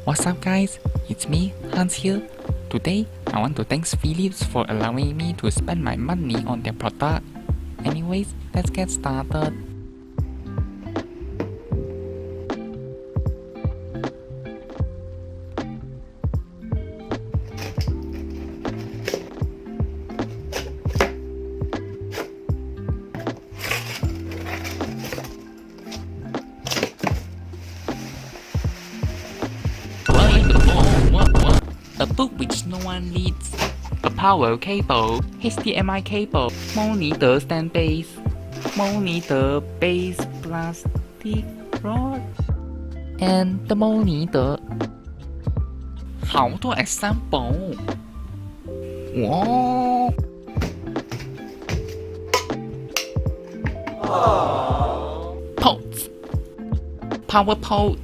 What's up guys, it's me, Hans here. Today, I want to thank Philips for allowing me to spend my money on their product. Anyways, let's get started. What? A book which no one reads. A power cable, HDMI cable, monitor stand base, monitor base plastic rod, and the monitor. 好多 example. Wow. Ports. Power port.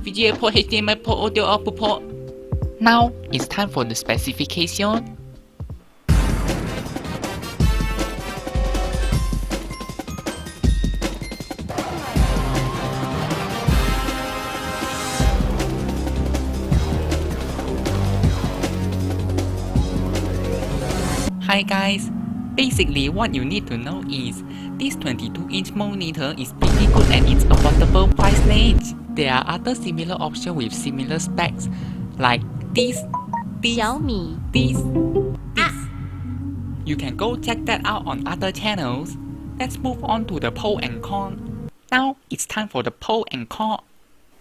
VGA port, HDMI port, audio output port. Now it's time for the specification. Hi guys, basically what you need to know is this 22-inch monitor is pretty good and it's affordable price range. There are other similar options with similar specs like this. You can go check that out on other channels. Let's move on to the pro and con. Now it's time for the pro and con.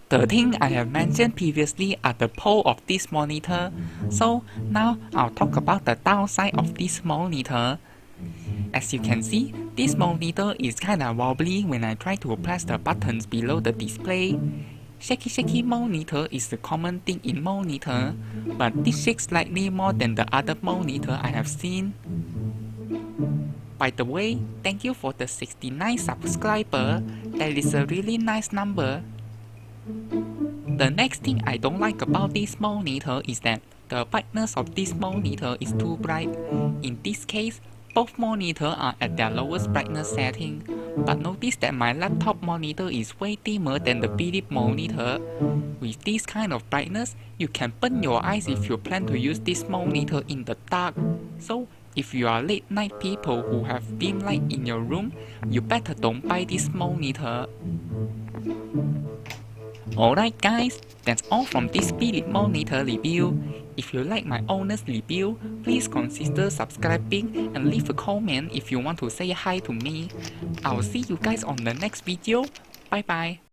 The thing I have mentioned previously are the pro of this monitor. So now I'll talk about the downside of this monitor. As you can see, this monitor is kinda wobbly when I try to press the buttons below the display. Shaky monitor is the common thing in monitor, but this shakes slightly more than the other monitor I have seen. By the way, thank you for the 69 subscriber. That is a really nice number. The next thing I don't like about this monitor is that the brightness of this monitor is too bright. In this case, both monitors are at their lowest brightness setting, but notice that my laptop monitor is way dimmer than the Philips monitor. With this kind of brightness, you can burn your eyes if you plan to use this monitor in the dark. So, if you are late night people who have dim light in your room, you better don't buy this monitor. Alright guys, that's all from this Philips monitor review. If you like my honest review, please consider subscribing and leave a comment if you want to say hi to me. I'll see you guys on the next video. Bye bye.